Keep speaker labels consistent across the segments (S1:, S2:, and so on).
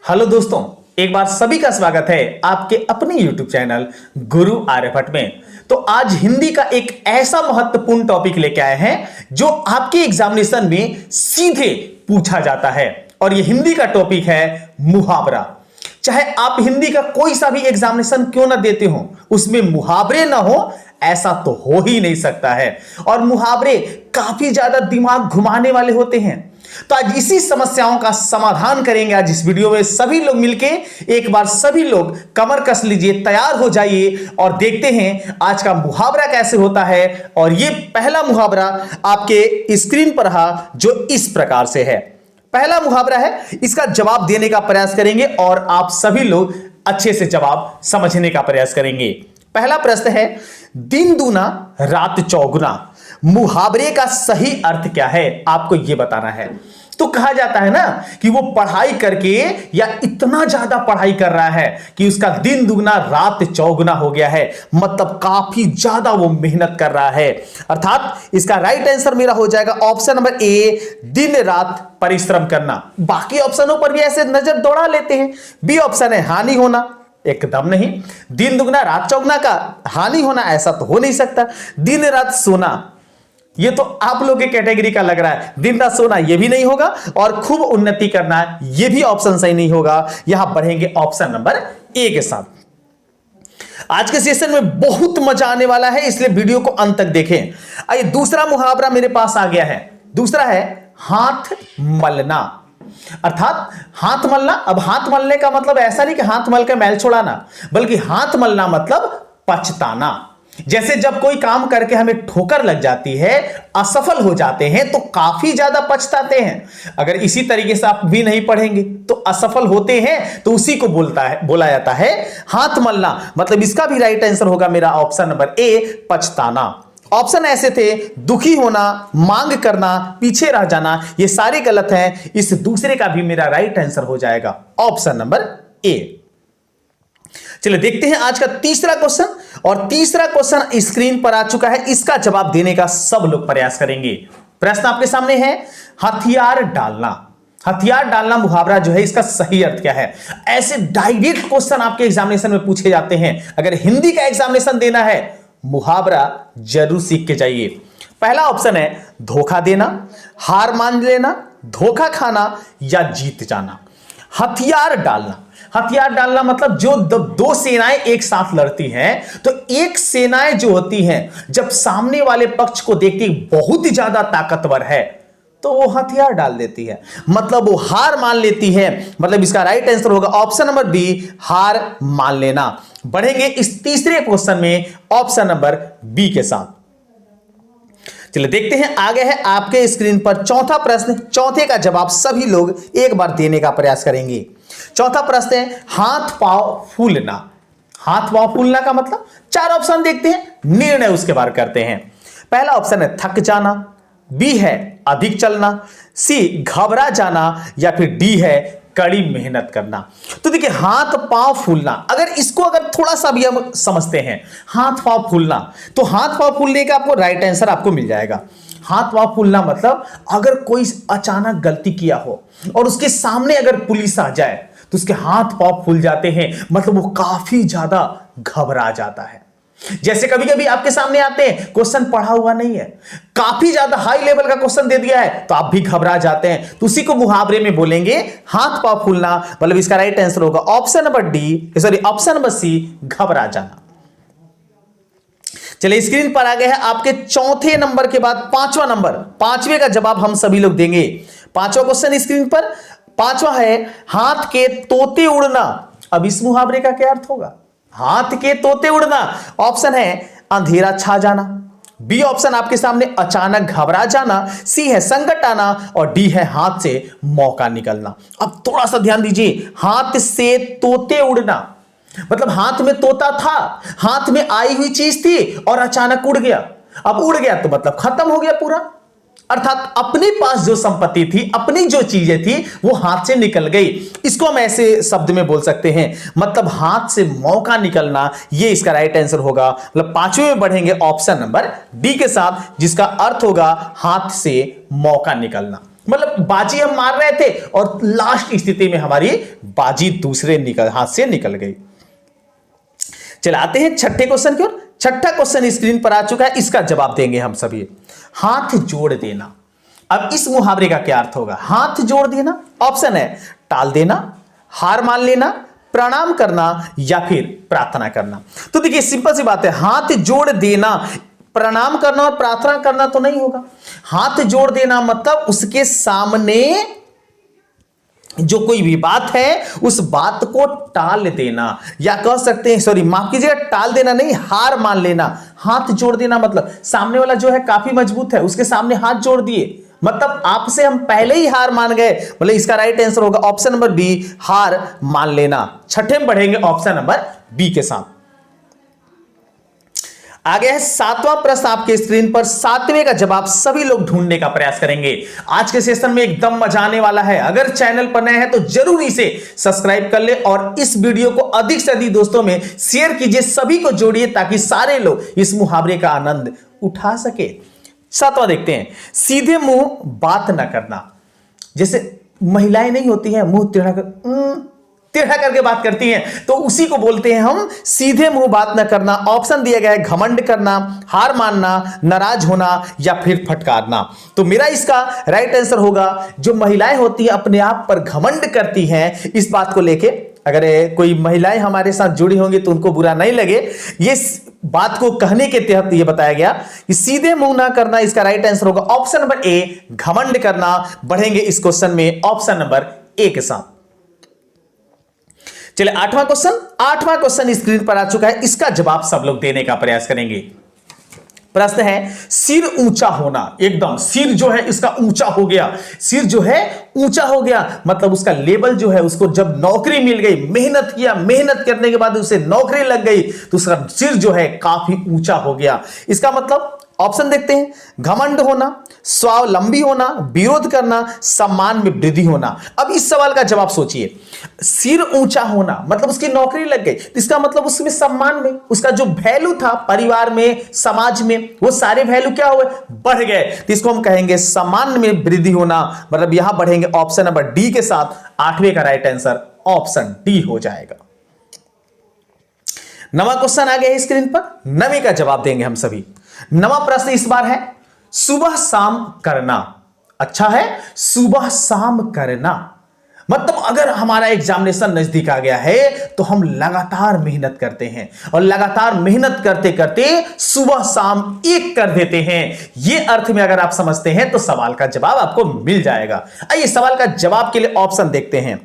S1: Hello दोस्तों, एक बार सभी का स्वागत है आपके अपने YouTube चैनल गुरु आर्यभट्ट में। तो आज हिंदी का एक ऐसा महत्वपूर्ण टॉपिक लेके आए हैं जो आपके एग्जामिनेशन में सीधे पूछा जाता है और ये हिंदी का टॉपिक है मुहावरा। चाहे आप हिंदी का कोई सा भी एग्जामिनेशन क्यों ना देते हो, उसमें मुहावरे ना हो ऐसा तो हो ही नहीं सकता है। और मुहावरे काफी ज्यादा दिमाग घुमाने वाले होते हैं। तो आज इसी समस्याओं का समाधान करेंगे आज इस वीडियो में सभी लोग मिलके। एक बार सभी लोग कमर कस लीजिए, तैयार हो जाइए और देखते हैं आज का मुहावरा कैसे होता है। और ये पहला मुहावरा आपके स्क्रीन पर रहा जो इस प्रकार से है। पहला मुहावरा है, इसका जवाब देने का प्रयास करेंगे और आप सभी लोग अच्छे से जवाब समझने का प्रयास करेंगे। पहला प्रश्न है, दिन दूना रात चौगुना मुहावरे का सही अर्थ क्या है, आपको यह बताना है। तो कहा जाता है ना कि वो पढ़ाई करके या इतना ज्यादा पढ़ाई कर रहा है कि उसका दिन दुगना रात चौगुना हो गया है, मतलब काफी ज्यादा वो मेहनत कर रहा है। अर्थात इसका राइट आंसर मेरा हो जाएगा ऑप्शन नंबर ए, दिन रात परिश्रम करना। बाकी ऑप्शनों पर भी ऐसे नजर दौड़ा लेते हैं। बी ऑप्शन है हानि होना, एकदम नहीं। दिन दुगना रात चौगुना का हानि होना ऐसा तो हो नहीं सकता। दिन रात सोना, ये तो आप लोग के कैटेगरी का लग रहा है। दिन रात सोना ये भी नहीं होगा और खूब उन्नति करना ये भी ऑप्शन सही नहीं होगा। यहां बढ़ेंगे ऑप्शन नंबर ए के साथ। आज के सेशन में बहुत मजा आने वाला है, इसलिए वीडियो को अंत तक देखें। आइए दूसरा मुहावरा मेरे पास आ गया है। दूसरा है हाथ मलना। अर्थात हाथ मलना, अब हाथ मलने का मतलब ऐसा नहीं कि हाथ मल के मैल छोड़ाना, बल्कि हाथ मलना मतलब पछताना। जैसे जब कोई काम करके हमें ठोकर लग जाती है, असफल हो जाते हैं तो काफी ज्यादा पछताते हैं। अगर इसी तरीके से आप भी नहीं पढ़ेंगे तो असफल होते हैं तो उसी को बोला जाता है हाथ मलना। मतलब इसका भी राइट आंसर होगा मेरा ऑप्शन नंबर ए, पछताना। ऑप्शन ऐसे थे दुखी होना, मांग करना, पीछे रह जाना, ये सारे गलत हैं। इस दूसरे का भी मेरा राइट आंसर हो जाएगा ऑप्शन नंबर ए। चलिए देखते हैं आज का तीसरा क्वेश्चन। और तीसरा क्वेश्चन स्क्रीन पर आ चुका है, इसका जवाब देने का सब लोग प्रयास करेंगे। प्रश्न आपके सामने है, हथियार डालना। हथियार डालना मुहावरा जो है इसका सही अर्थ क्या है। ऐसे डायरेक्ट क्वेश्चन आपके एग्जामिनेशन में पूछे जाते हैं। अगर हिंदी का एग्जामिनेशन देना है, मुहावरा जरूर सीख के जाइए। पहला ऑप्शन है धोखा देना, हार मान लेना, धोखा खाना या जीत जाना। हथियार डालना, हथियार डालना मतलब जो दो सेनाएं एक साथ लड़ती हैं तो एक सेनाएं जो होती हैं जब सामने वाले पक्ष को देखती बहुत ही ज्यादा ताकतवर है तो वो हथियार डाल देती है, मतलब वो हार मान लेती है। मतलब इसका राइट आंसर होगा ऑप्शन नंबर बी, हार मान लेना। बढ़ेंगे इस तीसरे क्वेश्चन में ऑप्शन नंबर बी के साथ। चलिए देखते हैं, आगे है आपके स्क्रीन पर चौथा प्रश्न। चौथे का जवाब सभी लोग एक बार देने का प्रयास करेंगे। चौथा प्रश्न है हाथ पांव फूलना। हाथ पांव फूलना का मतलब चार ऑप्शन देखते हैं, निर्णय उसके बारे करते हैं। पहला ऑप्शन है थक जाना, बी है अधिक चलना, सी घबरा जाना या फिर डी है कड़ी मेहनत करना। तो देखिए हाथ पांव फूलना, अगर इसको थोड़ा सा भी हम समझते हैं, हाथ पांव फूलना, तो हाथ पांव फूलने का आपको राइट आंसर आपको मिल जाएगा। हाथ पांव फूलना मतलब अगर कोई अचानक गलती किया हो और उसके सामने अगर पुलिस आ जाए तो उसके हाथ पांव फूल जाते हैं, मतलब वो काफी ज्यादा घबरा जाता है। जैसे कभी कभी आपके सामने आते हैं, क्वेश्चन पढ़ा हुआ नहीं है, काफी ज्यादा हाई लेवल का क्वेश्चन दे दिया है तो आप भी घबरा जाते हैं, तो उसी को मुहावरे में बोलेंगे हाथ पांव फूलना। मतलब इसका राइट आंसर होगा option number D, sorry option number C, घबरा जाना। चलिए स्क्रीन पर आ गए हैं आपके चौथे नंबर के बाद पांचवा नंबर। पांचवे का जवाब हम सभी लोग देंगे। पांचवा क्वेश्चन स्क्रीन पर, पांचवा है हाथ के तोते उड़ना। अब इस मुहावरे का क्या अर्थ होगा? हाथ के तोते उड़ना। ऑप्शन है अंधेरा छा जाना, बी ऑप्शन आपके सामने अचानक घबरा जाना, सी है संकट आना और डी है हाथ से मौका निकलना। अब थोड़ा सा ध्यान दीजिए, हाथ से तोते उड़ना मतलब हाथ में तोता था, हाथ में आई हुई चीज थी और अचानक उड़ गया। अब उड़ गया तो मतलब खत्म हो गया पूरा, अर्थात अपने पास जो संपत्ति थी, अपनी जो चीजें थी वो हाथ से निकल गई। इसको हम ऐसे शब्द में बोल सकते हैं, मतलब हाथ से मौका निकलना, ये इसका राइट आंसर होगा। मतलब पांचवें में बढ़ेंगे ऑप्शन नंबर डी के साथ, जिसका अर्थ होगा हाथ से मौका निकलना। मतलब बाजी हम मार रहे थे और लास्ट स्थिति में हमारी बाजी दूसरे हाथ से निकल गई। चलिए आते हैं छठे क्वेश्चन की ओर। छठा क्वेश्चन स्क्रीन पर आ चुका है, इसका जवाब देंगे हम सभी। हाथ जोड़ देना। अब इस मुहावरे का क्या अर्थ होगा? हाथ जोड़ देना, ऑप्शन है टाल देना, हार मान लेना, प्रणाम करना या फिर प्रार्थना करना। तो देखिए सिंपल सी बात है, हाथ जोड़ देना, प्रणाम करना और प्रार्थना करना तो नहीं होगा। हाथ जोड़ देना मतलब उसके सामने जो कोई भी बात है उस बात को टाल देना, या कह सकते हैं, सॉरी माफ कीजिएगा, टाल देना नहीं, हार मान लेना। हाथ जोड़ देना मतलब सामने वाला जो है काफी मजबूत है, उसके सामने हाथ जोड़ दिए, मतलब आपसे हम पहले ही हार मान गए। मतलब इसका राइट आंसर होगा ऑप्शन नंबर बी, हार मान लेना। छठे में बढ़ेंगे ऑप्शन नंबर बी के साथ। आगे है सातवां प्रश्न आपके स्क्रीन पर। सातवें का जवाब सभी लोग ढूंढने का प्रयास करेंगे। आज के सेशन में एकदम मजा आने वाला है। अगर चैनल पर नए हैं तो जरूर इसे सब्सक्राइब कर ले और इस वीडियो को अधिक से अधिक दोस्तों में शेयर कीजिए, सभी को जोड़िए ताकि सारे लोग इस मुहावरे का आनंद उठा सके। सातवां देखते हैं, सीधे मुंह बात ना करना। जैसे महिलाएं नहीं होती हैं, मुंह टेढ़ा करके बात करती हैं, तो उसी को बोलते हैं हम सीधे मुंह बात ना करना। ऑप्शन दिया गया है घमंड करना, हार मानना, नाराज होना या फिर फटकारना। तो मेरा इसका राइट आंसर होगा जो महिलाएं होती हैं अपने आप पर घमंड करती हैं इस बात को लेके। अगर कोई महिलाएं हमारे साथ जुड़ी होंगी तो उनको बुरा नहीं लगे, ये बात को कहने के तहत ये बताया गया कि सीधे मुंह ना करना। इसका राइट आंसर होगा ऑप्शन नंबर ए, घमंड करना। बढ़ेंगे इस क्वेश्चन में ऑप्शन नंबर ए के साथ। चलिए आठवां क्वेश्चन स्क्रीन पर आ चुका है, इसका जवाब सब लोग देने का प्रयास करेंगे। प्रश्न है सिर ऊंचा होना। एकदम सिर जो है इसका ऊंचा हो गया, सिर जो है ऊंचा हो गया मतलब उसका लेवल जो है, उसको जब नौकरी मिल गई, मेहनत किया, मेहनत करने के बाद उसे नौकरी लग गई तो उसका सिर जो है काफी ऊंचा हो गया। इसका मतलब ऑप्शन देखते हैं, घमंड होना, स्वावलंबी होना, विरोध करना, सम्मान में वृद्धि होना। अब इस सवाल का जवाब सोचिए, सिर ऊंचा होना मतलब उसकी नौकरी लग गई, तो इसका मतलब उसमें सम्मान में, उसका जो वैल्यू था परिवार में, समाज में, वो सारे वैल्यू क्या हुए, बढ़ गए। तो इसको हम कहेंगे सम्मान में वृद्धि होना। मतलब यहां बढ़ेंगे ऑप्शन नंबर डी के साथ। आठवें का राइट आंसर ऑप्शन डी हो जाएगा। नवा क्वेश्चन आ गया है स्क्रीन पर, नवे का जवाब देंगे हम सभी। नवा प्रश्न इस बार है सुबह शाम करना। अच्छा है, सुबह शाम करना मतलब अगर हमारा एग्जामिनेशन नजदीक आ गया है तो हम लगातार मेहनत करते हैं और लगातार मेहनत करते करते सुबह शाम एक कर देते हैं। ये अर्थ में अगर आप समझते हैं तो सवाल का जवाब आपको मिल जाएगा। आइए सवाल का जवाब के लिए ऑप्शन देखते हैं।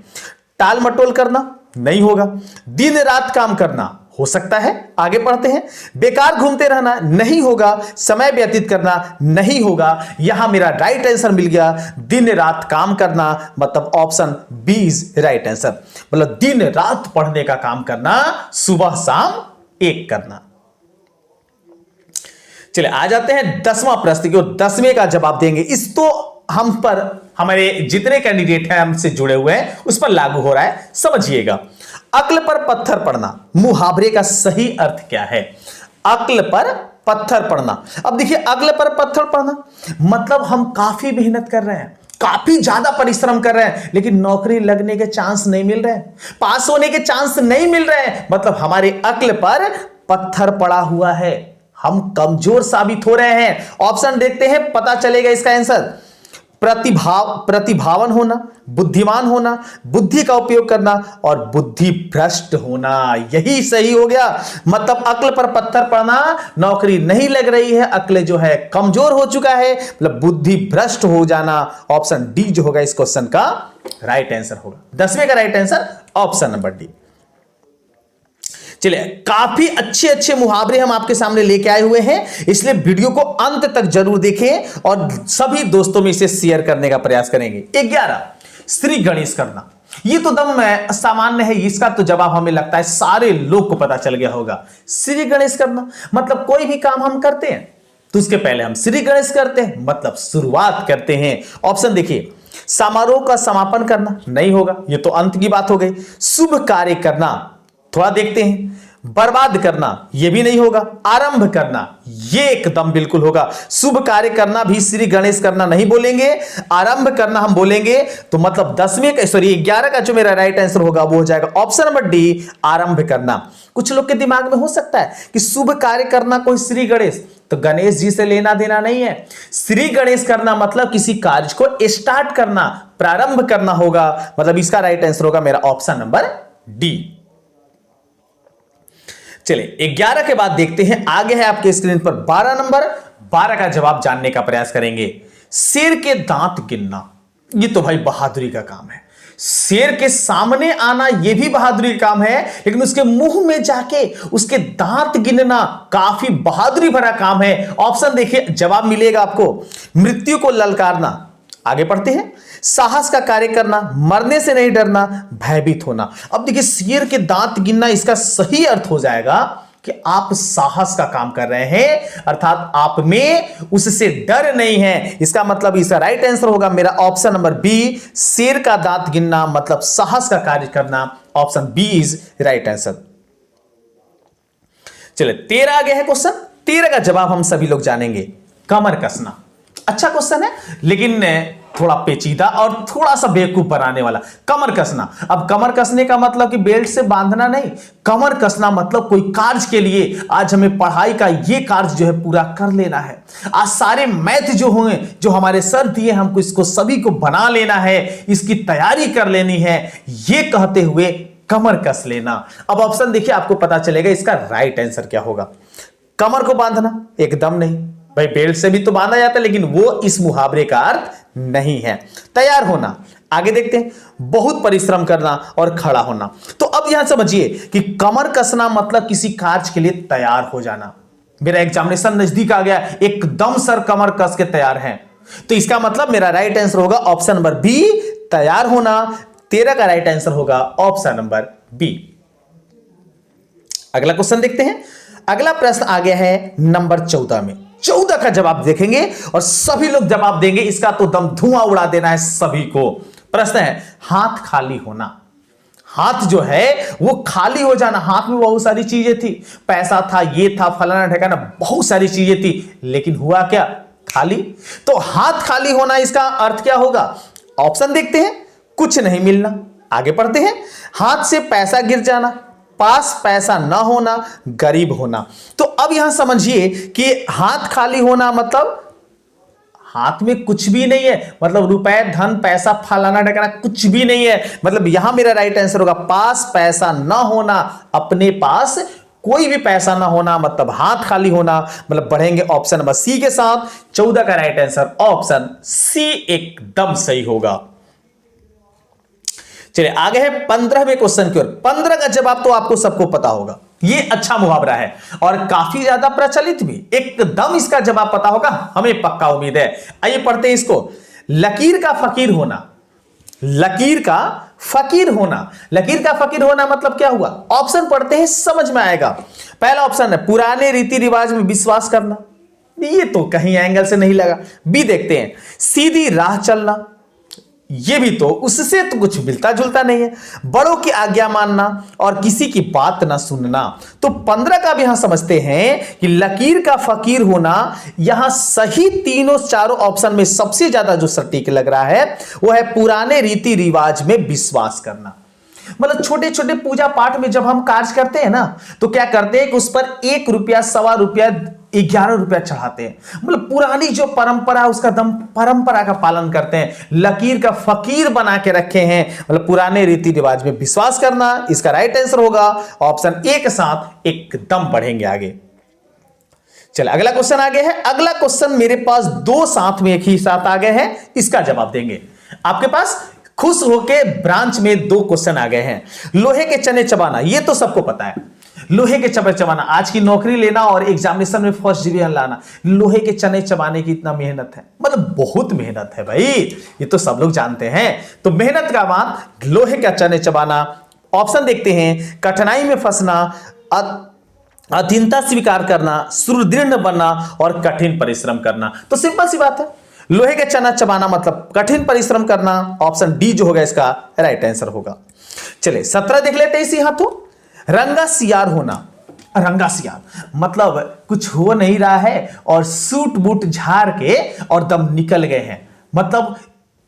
S1: टाल मटोल करना नहीं होगा, दिन रात काम करना हो सकता है, आगे पढ़ते हैं। बेकार घूमते रहना नहीं होगा, समय व्यतीत करना नहीं होगा। यहां मेरा राइट आंसर मिल गया, दिन रात काम करना, मतलब option B is right answer. मतलब दिन रात पढ़ने का काम करना, सुबह शाम एक करना। चलिए आ जाते हैं 10वां प्रश्न की ओर। 10वें का जवाब देंगे। इस तो हम पर हमारे जितने कैंडिडेट हैं हमसे जुड़े हुए हैं उस पर लागू हो रहा है, समझिएगा। अक्ल पर पत्थर पड़ना, मुहावरे का सही अर्थ क्या है? अक्ल पर पत्थर पड़ना। अब देखिए अक्ल पर पत्थर पड़ना मतलब हम काफी मेहनत कर रहे हैं, काफी ज्यादा परिश्रम कर रहे हैं, लेकिन नौकरी लगने के चांस नहीं मिल रहे हैं, पास होने के चांस नहीं मिल रहे हैं, मतलब हमारे अक्ल पर पत्थर पड़ा हुआ है, हम कमजोर साबित हो रहे हैं। ऑप्शन देखते हैं, पता चलेगा इसका आंसर। प्रतिभावन होना, बुद्धिमान होना, बुद्धि का उपयोग करना और बुद्धि भ्रष्ट होना। यही सही हो गया। मतलब अक्ल पर पत्थर पड़ना, नौकरी नहीं लग रही है, अक्ल जो है कमजोर हो चुका है, मतलब बुद्धि भ्रष्ट हो जाना। ऑप्शन डी जो होगा इस क्वेश्चन का राइट आंसर होगा। 10वें का right answer option number D. चलिए काफी अच्छे अच्छे मुहावरे हम आपके सामने लेके आए हुए हैं, इसलिए वीडियो को अंत तक जरूर देखें और सभी दोस्तों में इसे शेयर करने का प्रयास करेंगे। 11 श्री गणेश करना। ये तो दम सामान्य है, इसका तो जवाब हमें लगता है सारे लोग को पता चल गया होगा। श्री गणेश करना मतलब कोई भी काम हम करते हैं तो उसके पहले हम श्री गणेश करते हैं, मतलब शुरुआत करते हैं। ऑप्शन देखिए, समारोह का समापन करना नहीं होगा, ये तो अंत की बात हो गई। शुभ कार्य करना, थोड़ा देखते हैं। बर्बाद करना यह भी नहीं होगा, आरंभ करना यह एकदम बिल्कुल होगा। शुभ कार्य करना भी श्री गणेश करना नहीं बोलेंगे, आरंभ करना हम बोलेंगे। तो मतलब 11 का जो मेरा राइट आंसर होगा वो हो जाएगा ऑप्शन नंबर डी, आरंभ करना। कुछ लोग के दिमाग में हो सकता है कि शुभ कार्य करना कोई श्री गणेश, तो गणेश जी से लेना देना नहीं है। श्री गणेश करना मतलब किसी कार्य को स्टार्ट करना, प्रारंभ करना होगा। मतलब इसका राइट आंसर होगा मेरा ऑप्शन नंबर डी। चलिए 11 के बाद देखते हैं, आगे है आपके स्क्रीन पर 12 नंबर। 12 का जवाब जानने का प्रयास करेंगे। शेर के दांत गिनना, ये तो भाई बहादुरी का काम है। शेर के सामने आना यह भी बहादुरी का काम है, लेकिन उसके मुंह में जाके उसके दांत गिनना काफी बहादुरी भरा काम है। ऑप्शन देखिए, जवाब मिलेगा आपको। मृत्यु को ललकारना, आगे पढ़ते हैं। साहस का कार्य करना, मरने से नहीं डरना, भयभीत होना। अब देखिए शेर के दांत गिनना, इसका सही अर्थ हो जाएगा कि आप साहस का काम कर रहे हैं, अर्थात आप में उससे डर नहीं है। इसका मतलब इसका राइट आंसर होगा मेरा ऑप्शन नंबर बी, शेर का दांत गिनना मतलब साहस का कार्य करना। Option B is right answer. चलिए 13 आ गया है क्वेश्चन। 13 का जवाब हम सभी लोग जानेंगे। कमर कसना, अच्छा क्वेश्चन है लेकिन थोड़ा पेचीदा और थोड़ा सा बेवकूफ बनाने वाला। कमर कसना, अब कमर कसने का मतलब कि बेल्ट से बांधना नहीं, कमर कसना मतलब कोई कार्य के लिए आज हमें पढ़ाई का ये कार्य जो है पूरा कर लेना है। आज सारे मैथ जो होंगे, जो हमारे सर दिए, हमको इसको सभी को बना लेना है, इसकी तैयारी कर लेनी है, ये कहते हुए कमर कस लेना। अब ऑप्शन देखिए, आपको पता चलेगा इसका राइट आंसर क्या होगा। कमर को बांधना एकदम नहीं भाई, बेल्ट से भी तो बांधा जाता है, लेकिन वो इस मुहावरे का अर्थ नहीं है। तैयार होना, आगे देखते हैं। बहुत परिश्रम करना और खड़ा होना। तो अब यहां समझिए कि कमर कसना मतलब किसी कार्य के लिए तैयार हो जाना। मेरा एग्जामिनेशन नजदीक आ गया, एकदम सर कमर कस के तैयार हैं, तो इसका मतलब मेरा राइट आंसर होगा ऑप्शन नंबर बी, तैयार होना। 13 का राइट आंसर होगा ऑप्शन नंबर बी। अगला क्वेश्चन देखते हैं। अगला प्रश्न आ गया है नंबर 14 में। 14 का जवाब देखेंगे और सभी लोग जवाब देंगे, इसका तो दम धुआं उड़ा देना है सभी को। प्रश्न है हाथ खाली होना। हाथ जो है वो खाली हो जाना। हाथ में बहुत सारी चीजें थी, पैसा था, ये था, फलाना ढकाना, बहुत सारी चीजें थी, लेकिन हुआ क्या? खाली। तो हाथ खाली होना, इसका अर्थ क्या होगा? ऑप्शन देखते हैं। कुछ नहीं मिलना, आगे पढ़ते हैं। हाथ से पैसा गिर जाना, पास पैसा ना होना, गरीब होना। तो अब यहां समझिए कि हाथ खाली होना मतलब हाथ में कुछ भी नहीं है, मतलब रुपए, धन, पैसा, फलाना ढकाना कुछ भी नहीं है। मतलब यहां मेरा राइट आंसर होगा पास पैसा ना होना, अपने पास कोई भी पैसा ना होना, मतलब हाथ खाली होना। मतलब बढ़ेंगे ऑप्शन नंबर सी के साथ। 14 का राइट आंसर ऑप्शन सी एकदम सही होगा। चलिए आगे है 15वें क्वेश्चन की ओर। 15 का जवाब तो आपको सबको पता होगा, ये अच्छा मुहावरा है और काफी ज्यादा प्रचलित भी। एकदम इसका जवाब पता होगा, हमें पक्का उम्मीद है। आइए पढ़ते हैं इसको। लकीर का फकीर होना। लकीर का फकीर होना, लकीर का फकीर होना मतलब क्या हुआ? ऑप्शन पढ़ते हैं, समझ में आएगा। पहला ऑप्शन है पुराने रीति रिवाज में विश्वास करना, ये तो कहीं एंगल से नहीं लगा। बी देखते हैं, सीधी राह चलना, ये भी तो उससे तो कुछ मिलता जुलता नहीं है। बड़ों की आज्ञा मानना और किसी की बात ना सुनना। तो 15 का भी यहां समझते हैं कि लकीर का फकीर होना, यहां सही तीनों चारों ऑप्शन में सबसे ज्यादा जो सटीक लग रहा है वो है पुराने रीति रिवाज में विश्वास करना। मतलब छोटे छोटे पूजा पाठ में जब हम कार्य करते हैं ना, तो क्या करते हैं कि उस पर 1 रुपया, सवा रुपया, 11 रुपया चढ़ाते हैं। मतलब पुरानी जो परंपरा, उसका दम परंपरा का पालन करते हैं। लकीर का फकीर बना के रखे हैं, मतलब पुराने रीति रिवाज में विश्वास करना। इसका राइट आंसर होगा ऑप्शन ए के साथ। एकदम बढ़ेंगे आगे। चलिए अगला क्वेश्चन आ गया है। अगला क्वेश्चन मेरे पास 2 साथ में एक ही साथ आ गए हैं, इसका जवाब देंगे। आपके पास खुश होके ब्रांच में 2 क्वेश्चन आ गए हैं। लोहे के चने चबाना, ये तो सबको पता है। लोहे के चने चबाना, आज की नौकरी लेना और एग्जामिनेशन में फर्स्ट डिवीजन लाना, लोहे के चने चबाने की इतना मेहनत है, मतलब बहुत मेहनत है भाई, ये तो सब लोग जानते हैं। तो मेहनत का बाद लोहे का चने चबाना। ऑप्शन देखते हैं। कठिनाई में फंसना, अधीनता स्वीकार करना, सुदृढ़ बनना और कठिन परिश्रम करना। तो सिंपल सी बात है, लोहे के चना चबाना मतलब कठिन परिश्रम करना। ऑप्शन डी जो होगा इसका राइट आंसर होगा। चलिए 17 देख लेते हैं इसी हाथों। रंगा सियार होना, रंगासियार मतलब कुछ हो नहीं रहा है और सूट बूट झाड़ के और दम निकल गए हैं, मतलब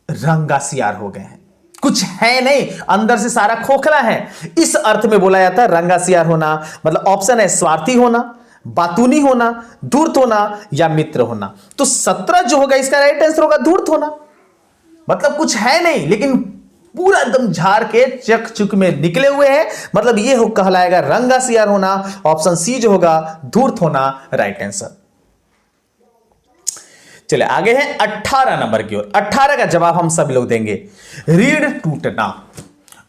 S1: रंगासियार हो गए हैं, कुछ है नहीं, अंदर से सारा खोखला है। इस अर्थ में बोला जाता है रंगासियार होना। मतलब ऑप्शन है स्वार्थी होना, बातूनी होना, धूर्त होना या मित्र होना। तो 17 जो होगा इसका राइट आंसर होगा धूर्त होना। मतलब कुछ है नहीं लेकिन पूरा एकदम झाड़ के चक चुक में निकले हुए हैं, मतलब ये हो कहलाएगा रंगासियार होना। ऑप्शन सी जो होगा धूर्त होना राइट आंसर। चलिए आगे है 18 नंबर की ओर। 18 का जवाब हम सब लोग देंगे रीढ़ टूटना।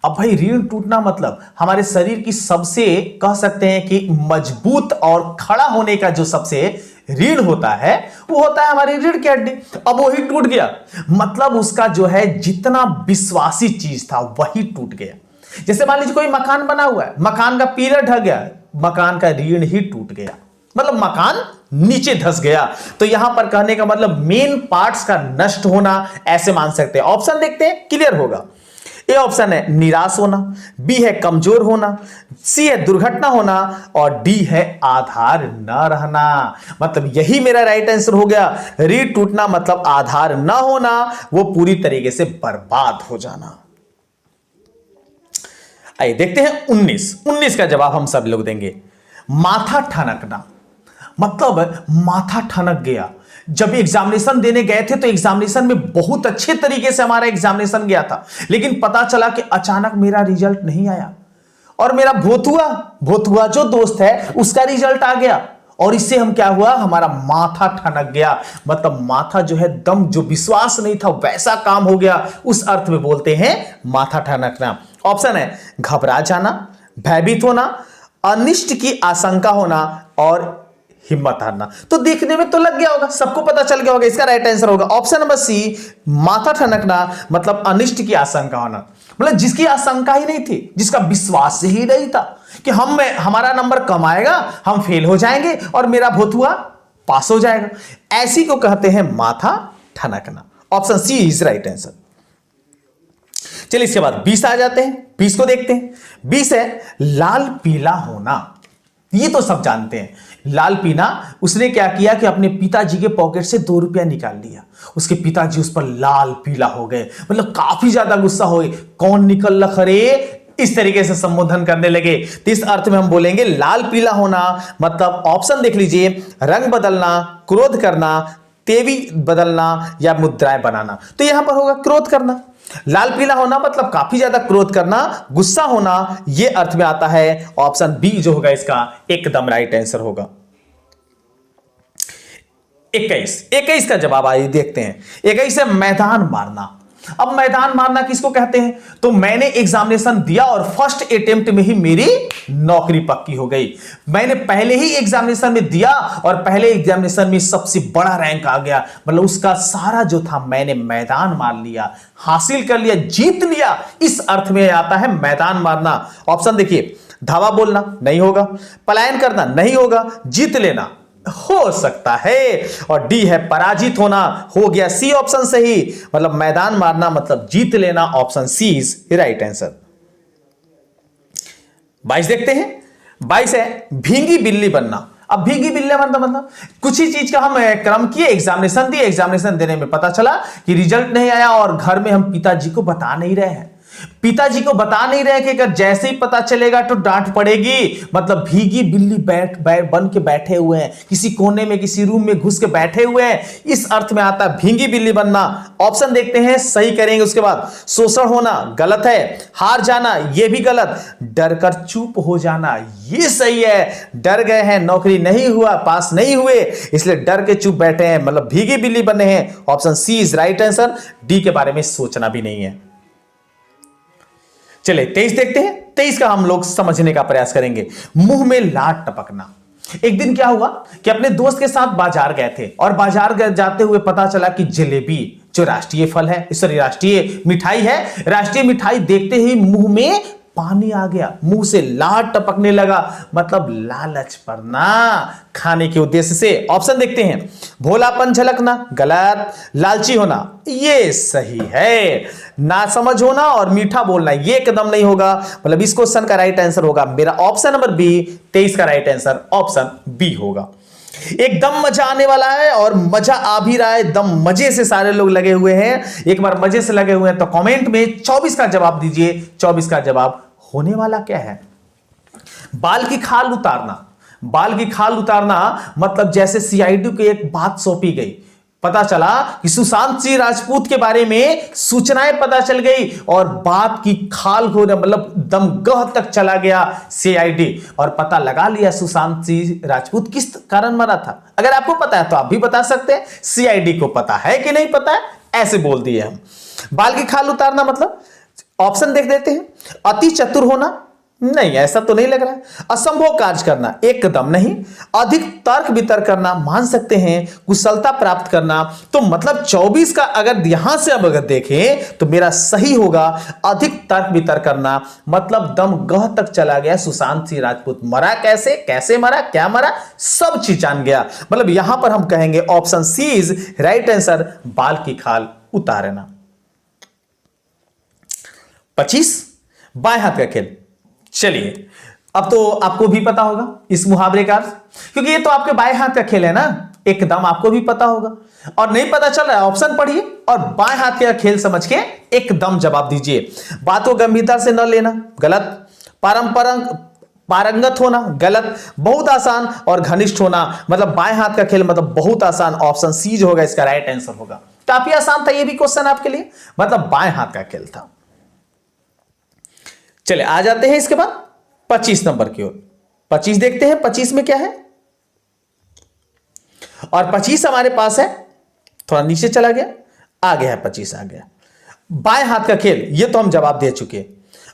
S1: अब भाई रीढ़ टूटना मतलब हमारे शरीर की सबसे कह सकते हैं कि मजबूत और खड़ा होने का जो सबसे रीढ़ होता है वो होता है हमारी रीढ़ की हड्डी। अब वही टूट गया, मतलब उसका जो है जितना विश्वासी चीज था वही टूट गया। जैसे मान लीजिए कोई मकान बना हुआ है, मकान का पिलर ढह गया, मकान का रीढ़ ही टूट गया, मतलब मकान नीचे धंस गया। तो यहां पर कहने का मतलब मेन पार्ट्स का नष्ट होना, ऐसे मान सकते हैं। ऑप्शन देखते हैं, क्लियर होगा। ए ऑप्शन है निराश होना, बी है कमजोर होना, सी है दुर्घटना होना और डी है आधार न रहना। मतलब यही मेरा राइट आंसर हो गया। रीढ़ टूटना मतलब आधार न होना, वो पूरी तरीके से बर्बाद हो जाना। आइए देखते हैं 19 का जवाब हम सब लोग देंगे माथा ठनकना। मतलब माथा ठनक गया। जब एग्जामिनेशन देने गए थे तो एग्जामिनेशन में बहुत अच्छे तरीके से हमारा एग्जामिनेशन गया था, लेकिन पता चला कि अचानक मेरा रिजल्ट नहीं आया और मेरा भोथुआ जो दोस्त है उसका रिजल्ट आ गया और इससे हम क्या हुआ, हमारा माथा ठनक गया। मतलब माथा जो है दम जो विश्वास नहीं था वैसा काम हो गया, उस अर्थ में बोलते हैं माथा ठनकना। ऑप्शन है घबरा जाना, भयभीत होना, अनिष्ट की आशंका होना और हिम्मत हारना। तो देखने में तो लग गया होगा, सबको पता चल गया होगा, इसका राइट आंसर होगा ऑप्शन नंबर सी माथा ठनकना मतलब अनिष्ट की आशंका होना। मतलब जिसकी आशंका ही नहीं थी, जिसका विश्वास ही नहीं था कि हमारा नंबर कम आएगा, हम फेल हो जाएंगे और मेरा भोथुआ पास हो जाएगा, ऐसी को कहते हैं माथा ठनकना। Option C is right answer. चलिए इसके बाद 20 आ जाते हैं, 20 को देखते हैं। 20 है लाल पीला होना। ये तो सब जानते हैं, लाल पीना। उसने क्या किया कि अपने पिताजी के पॉकेट से 2 रुपया निकाल लिया, उसके पिताजी उस पर लाल पीला हो गए, मतलब काफी ज्यादा गुस्सा हो गए। कौन निकल लख रे, इस तरीके से संबोधन करने लगे। तो इस अर्थ में हम बोलेंगे लाल पीला होना मतलब ऑप्शन देख लीजिए, रंग बदलना, क्रोध करना, तेवी बदलना या मुद्राएं बनाना। तो यहां पर होगा क्रोध करना। लाल पीला होना मतलब काफी ज्यादा क्रोध करना, गुस्सा होना, यह अर्थ में आता है। ऑप्शन बी जो होगा इसका एकदम राइट आंसर होगा। 21 का जवाब आइए देखते हैं। 21 है मैदान मारना। अब मैदान मारना किसको कहते हैं, तो मैंने एग्जामिनेशन दिया और फर्स्ट अटेम्प्ट में ही मेरी नौकरी पक्की हो गई। मैंने पहले ही एग्जामिनेशन में दिया और पहले एग्जामिनेशन में सबसे बड़ा रैंक आ गया, मतलब उसका सारा जो था मैंने मैदान मार लिया, हासिल कर लिया, जीत लिया। इस अर्थ में आता है मैदान मारना। ऑप्शन देखिए, धावा बोलना नहीं होगा, पलायन करना नहीं होगा, जीत लेना हो सकता है और डी है पराजित होना, हो गया सी ऑप्शन सही। मतलब मैदान मारना मतलब जीत लेना, option C is right answer. 22 देखते हैं। 22 है भींगी बिल्ली बनना। अब भींगी बिल्ली बनना मतलब कुछ ही चीज का हम क्रम किए, एग्जामिनेशन दिए, एग्जामिनेशन देने में पता चला कि रिजल्ट नहीं आया और घर में हम पिताजी को बता नहीं रहे हैं, पिताजी को बता नहीं रहे कि अगर जैसे ही पता चलेगा तो डांट पड़ेगी। मतलब भीगी बिल्ली बन के बैठे हुए हैं, किसी कोने में किसी रूम में घुस के बैठे हुए हैं, इस अर्थ में आता है भीगी बिल्ली बनना। ऑप्शन देखते हैं, सही करेंगे उसके बाद। शोषण होना गलत है, हार जाना ये भी गलत, डर कर चुप हो जाना ये सही है। डर गए हैं, नौकरी नहीं हुआ, पास नहीं हुए, इसलिए डर के चुप बैठे हैं, मतलब भीगी बिल्ली बने हैं। Option C is right answer. D के बारे में सोचना भी नहीं है। चलिए 23 देखते हैं। 23 का हम लोग समझने का प्रयास करेंगे। मुंह में लार टपकना। एक दिन क्या हुआ कि अपने दोस्त के साथ बाजार गए थे और बाजार जाते हुए पता चला कि जलेबी जो राष्ट्रीय फल है, सॉरी राष्ट्रीय मिठाई है, राष्ट्रीय मिठाई देखते ही मुंह में पानी आ गया, मुंह से लार टपकने लगा, मतलब लालच पड़ना खाने के उद्देश्य से। ऑप्शन देखते हैं, भोलापन झलकना गलत, लालची होना ये सही है, नासमझ होना और मीठा बोलना ये एकदम नहीं होगा। मतलब इस क्वेश्चन का राइट आंसर होगा मेरा ऑप्शन नंबर बी, 23 का राइट आंसर ऑप्शन बी होगा। एकदम मजा आने वाला है और मजा आ भी रहा है, एकदम मजे से सारे लोग लगे हुए हैं। एक बार मजे से लगे हुए हैं तो कमेंट में 24 का जवाब दीजिए। 24 का जवाब होने वाला क्या है? बाल की खाल उतारना। बाल की खाल उतारना मतलब जैसे सीआईडी को एक बात सौंपी गई, पता चला कि सुशांत सिंह राजपूत के बारे में सूचनाएं पता चल गई और बात की खाल हो मतलब दमगह तक चला गया सीआईडी और पता लगा लिया सुशांत सिंह राजपूत किस कारण मरा था। अगर आपको पता है तो आप भी बता सकते हैं, सीआईडी को पता है कि नहीं पता है, ऐसे बोल दिए हम। बाल की खाल उतारना मतलब ऑप्शन देख देते हैं, अति चतुर होना नहीं, ऐसा तो नहीं लग रहा है। असंभव कार्य करना एकदम नहीं। अधिक तर्क वितर्क करना मान सकते हैं। कुशलता प्राप्त करना, तो मतलब 24 का अगर यहां से अब अगर देखें तो मेरा सही होगा अधिक तर्क वितर्क करना, मतलब दम गह तक चला गया सुशांत सिंह राजपूत। मरा कैसे, कैसे मरा, क्या मरा, सब चीज जान गया। मतलब यहां पर हम कहेंगे option C is right answer, बाल की खाल उतारना। 25 बाएं हाथ का खेल। चलिए अब तो आपको भी पता होगा इस मुहावरे का, क्योंकि ये तो आपके बाएं हाथ का खेल है ना, एकदम आपको भी पता होगा। और नहीं पता चल रहा है ऑप्शन पढ़िए और बाएं हाथ का खेल समझ के एकदम जवाब दीजिए। बात को गंभीरता से न लेना गलत, पारंगत होना गलत, बहुत आसान और घनिष्ठ होना, मतलब बाएं हाथ का खेल मतलब बहुत आसान, ऑप्शन सी जो होगा इसका राइट आंसर होगा। काफी आसान था ये भी क्वेश्चन आपके लिए, मतलब बाएं हाथ का खेल था। चले आ जाते हैं इसके बाद 25 नंबर की ओर। 25 देखते हैं 25 में क्या है, और 25 हमारे पास है, थोड़ा नीचे चला गया, आ गया है 25 आ गया। बाएं हाथ का खेल ये तो हम जवाब दे चुके।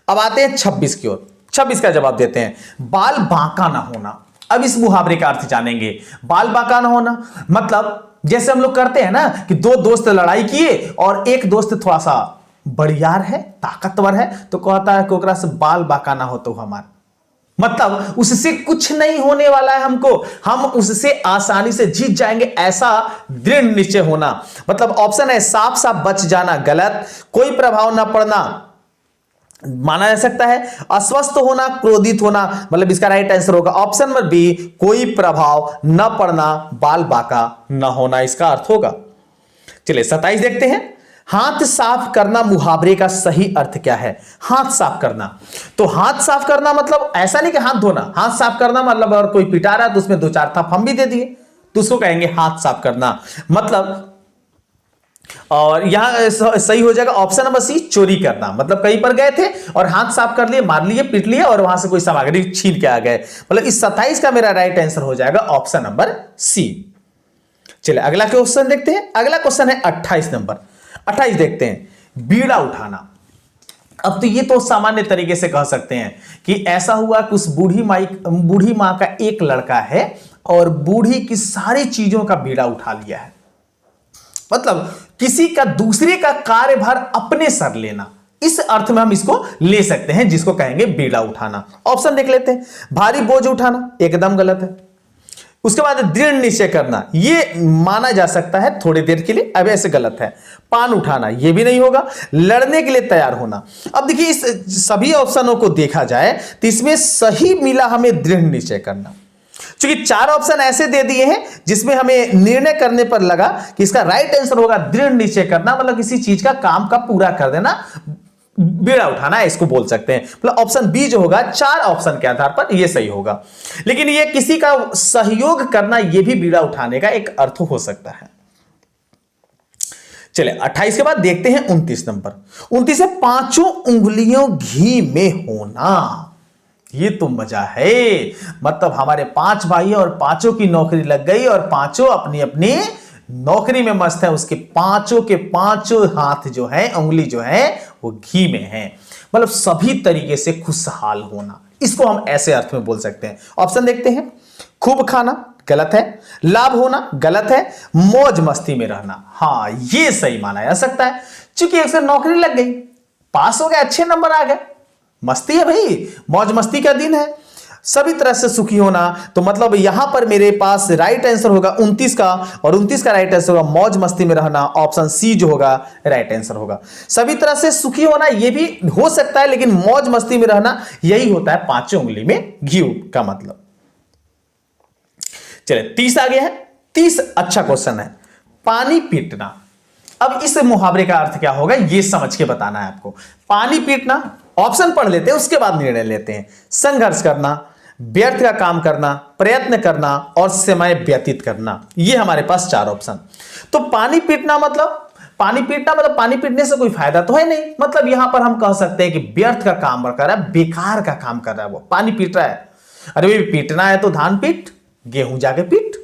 S1: अब आते हैं 26 की ओर। 26 का जवाब देते हैं, बाल बांका ना होना। अब इस मुहावरे का अर्थ जानेंगे। बाल बांका ना होना मतलब जैसे हम लोग करते हैं ना कि दो दोस्त लड़ाई किए और एक दोस्त थोड़ा सा बड़ियार है, ताकतवर है, तो कहता है कि ओकरा से बाल बांका ना हो तो हमारा, मतलब उससे कुछ नहीं होने वाला है हमको, हम उससे आसानी से जीत जाएंगे, ऐसा दृढ़ निश्चय होना। मतलब ऑप्शन है साफ साफ बच जाना गलत, कोई प्रभाव ना पड़ना माना जा सकता है, अस्वस्थ होना, क्रोधित होना, मतलब इसका राइट आंसर होगा ऑप्शन नंबर बी, कोई प्रभाव न पड़ना, बाल बांका न होना इसका अर्थ होगा। चलिए 27 देखते हैं, हाथ साफ करना मुहावरे का सही अर्थ क्या है? हाथ साफ करना, तो हाथ साफ करना मतलब ऐसा नहीं कि हाथ धोना, हाथ साफ करना मतलब अगर कोई पिटा रहा है तो उसमें दो चार थप हम भी दे दिए तो उसको कहेंगे हाथ साफ करना, मतलब। और यहां सही हो जाएगा ऑप्शन नंबर सी, चोरी करना, मतलब कहीं पर गए थे और हाथ साफ कर लिए, मार लिए, पीट लिए और वहां से कोई सामग्री छीन के आ गए, मतलब इस 27 का मेरा राइट आंसर हो जाएगा ऑप्शन नंबर सी। चलिए अगला क्वेश्चन देखते हैं। अगला क्वेश्चन है 28 नंबर। 28 देखते हैं, बीड़ा उठाना। अब तो ये तो सामान्य तरीके से कह सकते हैं कि ऐसा हुआ कि उस बूढ़ी मां का एक लड़का है और बूढ़ी की सारी चीजों का बीड़ा उठा लिया है, मतलब किसी का दूसरे का कार्यभार अपने सर लेना, इस अर्थ में हम इसको ले सकते हैं, जिसको कहेंगे बीड़ा उठाना। ऑप्शन देख लेते हैं, भारी बोझ उठाना एकदम गलत है, उसके बाद दृढ़ निश्चय करना ये माना जा सकता है थोड़ी देर के लिए, अब ऐसे गलत है। पान उठाना ये भी नहीं होगा। लड़ने के लिए तैयार होना, अब देखिए इस सभी ऑप्शनों को देखा जाए तो इसमें सही मिला हमें दृढ़ निश्चय करना, क्योंकि 4 ऑप्शन ऐसे दे दिए हैं जिसमें हमें निर्णय करने पर लगा कि इसका राइट आंसर होगा दृढ़ निश्चय करना, मतलब किसी चीज का काम का पूरा कर देना, बीड़ा उठाना है इसको बोल सकते हैं। मतलब ऑप्शन बी जो होगा 4 ऑप्शन के आधार पर ये सही होगा, लेकिन ये किसी का सहयोग करना ये भी बीड़ा उठाने का एक अर्थ हो सकता है। चलिए 28 के बाद देखते हैं 29 नंबर। 29 है, 5 उंगलियों घी में होना। ये तो मजा है, मतलब हमारे 5 भाई और 5 की नौकरी लग गई और 5 अपनी अपनी नौकरी में मस्त है, उसके 5 के 5 हाथ जो है, उंगली जो है वो घी में है, मतलब सभी तरीके से खुशहाल होना, इसको हम ऐसे अर्थ में बोल सकते हैं। ऑप्शन देखते हैं, खूब खाना गलत है, लाभ होना गलत है, मौज मस्ती में रहना हाँ ये सही माना जा सकता है, क्योंकि एक से नौकरी लग गई, पास हो गए, अच्छे नंबर आ गए, मस्ती है भाई, मौज मस्ती का दिन है, सभी तरह से सुखी होना। तो मतलब यहां पर मेरे पास राइट आंसर होगा 29 का, और 29 का राइट आंसर होगा मौज मस्ती में रहना, ऑप्शन सी जो होगा राइट आंसर होगा। सभी तरह से सुखी होना ये भी हो सकता है, लेकिन मौज मस्ती में रहना यही होता है पांचों उंगली में घी का मतलब। चलिए 30 आ गया है। 30 अच्छा क्वेश्चन है, पानी पीटना। अब इस मुहावरे का अर्थ क्या होगा ये समझ के बताना है आपको। पानी पीटना, ऑप्शन पढ़ लेते हैं उसके बाद निर्णय लेते हैं। संघर्ष करना, व्यर्थ का काम करना, प्रयत्न करना और समय व्यतीत करना, ये हमारे पास चार ऑप्शन। तो पानी पीटना मतलब पानी पीटने से कोई फायदा तो है नहीं, मतलब यहां पर हम कह सकते हैं कि व्यर्थ का काम कर रहा है, बेकार का काम कर रहा है, वो पानी पीट रहा है। अरे भाई पीटना है तो धान पीट, गेहूं जाके पीट,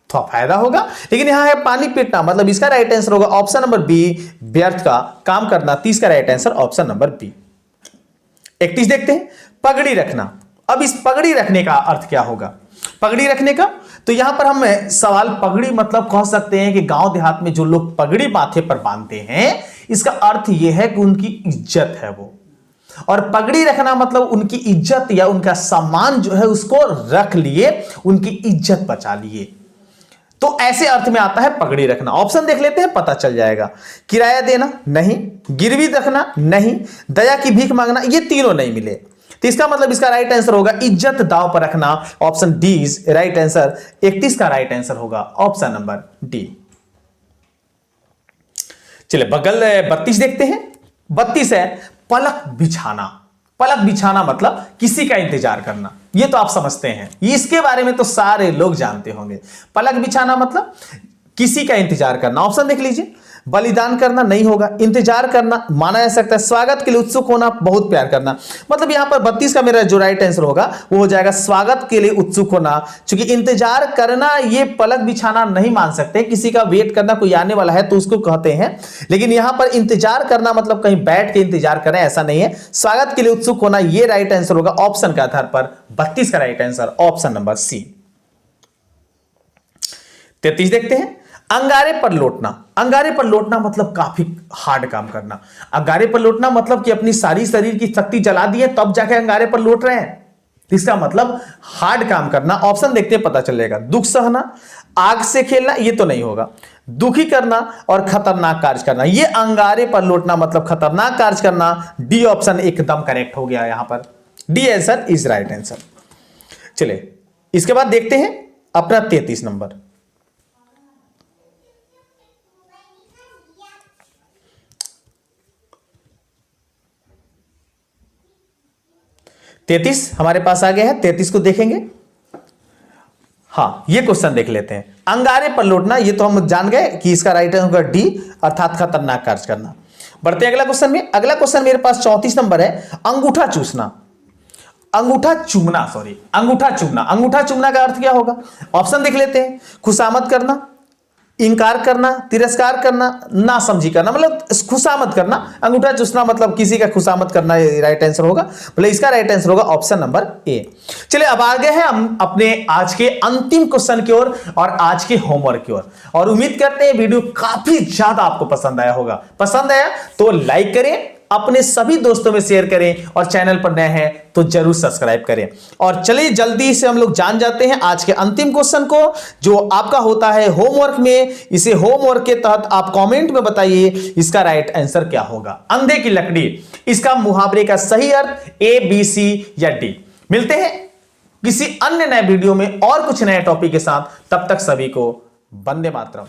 S1: तो फायदा होगा। लेकिन यहां है पानी पीटना, मतलब इसका राइट आंसर होगा ऑप्शन नंबर बी, व्यर्थ का काम करना। 30 का right answer option number B. 31 देखते हैं, पगड़ी रखना। अब इस पगड़ी रखने का अर्थ क्या होगा, पगड़ी रखने का? तो यहां पर हम सवाल पगड़ी मतलब कह सकते हैं कि गांव देहात में जो लोग पगड़ी माथे पर बांधते हैं, इसका अर्थ यह है कि उनकी इज्जत है वो, और पगड़ी रखना मतलब उनकी इज्जत या उनका सम्मान जो है उसको रख लिए, उनकी इज्जत बचा लिए। तो ऐसे अर्थ में आता है पगड़ी रखना। ऑप्शन देख लेते हैं, पता चल जाएगा। किराया देना नहीं, गिरवी रखना नहीं, दया की भीख मांगना, ये तीनों नहीं मिले। तो इसका मतलब इसका राइट आंसर होगा इज्जत दांव पर रखना, option D is right answer. 31 का राइट आंसर होगा ऑप्शन नंबर डी। चलिए बगल 32 देखते हैं। 32 है पलक बिछाना। पलक बिछाना मतलब किसी का इंतजार करना, ये तो आप समझते हैं, इसके बारे में तो सारे लोग जानते होंगे। पलक बिछाना मतलब किसी का इंतजार करना। ऑप्शन देख लीजिए, बलिदान करना नहीं होगा, इंतजार करना माना जा सकता है, स्वागत के लिए उत्सुक होना, बहुत प्यार करना। मतलब यहां पर 32 का मेरा जो राइट आंसर होगा वो हो जाएगा स्वागत के लिए उत्सुक होना। क्योंकि इंतजार करना ये पलक बिछाना नहीं मान सकते, किसी का वेट करना, कोई आने वाला है तो उसको कहते हैं। लेकिन यहां पर इंतजार करना मतलब कहीं बैठ के इंतजार करें ऐसा नहीं है। स्वागत के लिए उत्सुक होना ये राइट आंसर होगा ऑप्शन के आधार पर। 32 का right answer option number C. 33 देखते हैं, अंगारे पर लौटना। अंगारे पर लौटना मतलब काफी हार्ड काम करना। अंगारे पर लौटना मतलब कि अपनी सारी शरीर की शक्ति जला दी है तब जाके अंगारे पर लौट रहे हैं, इसका मतलब हार्ड काम करना। ऑप्शन देखते हैं पता चलेगा। दुख सहना, आग से खेलना, ये तो नहीं होगा। दुखी करना और खतरनाक कार्य करना, ये अंगारे पर लौटना मतलब खतरनाक कार्य करना। डी ऑप्शन एकदम करेक्ट हो गया यहां पर, D answer is right answer. चलिए इसके बाद देखते हैं अपना 33 नंबर। 33 हमारे पास आ गया है। 33 को देखेंगे। हाँ ये क्वेश्चन देख लेते हैं। अंगारे पर लौटना, ये तो हम जान गए कि इसका राइट आंसर होगा डी, अर्थात खतरनाक कार्य करना। बढ़ते हैं अगला क्वेश्चन में। अगला क्वेश्चन मेरे पास 34 नंबर है, अंगूठा चूसना। अंगूठा चूमना, सॉरी अंगूठा चूमना। अंगूठा चूमना का अर्थ क्या होगा? ऑप्शन देख लेते हैं। खुशामद करना, इनकार करना, तिरस्कार करना, नासमझी करना, मतलब खुशामद करना। अंगूठा चूसना मतलब किसी का खुशामद करना, राइट आंसर होगा। मतलब इसका राइट आंसर होगा ऑप्शन नंबर ए। चलिए अब आ गए हैं हम अपने आज के अंतिम क्वेश्चन की ओर और आज के होमवर्क की ओर। और उम्मीद करते हैं वीडियो काफी ज्यादा आपको पसंद आया होगा। पसंद आया तो लाइक करें, अपने सभी दोस्तों में शेयर करें, और चैनल पर नए हैं तो जरूर सब्सक्राइब करें। और चलिए जल्दी से हम लोग जान जाते हैं आज के अंतिम क्वेश्चन को, जो आपका होता है होमवर्क में। इसे होमवर्क के तहत आप कमेंट में बताइए इसका राइट आंसर क्या होगा। अंधे की लकड़ी, इसका मुहावरे का सही अर्थ ए, बी, सी या डी। मिलते हैं किसी अन्य नए वीडियो में और कुछ नए टॉपिक के साथ। तब तक सभी को वंदे मातरम।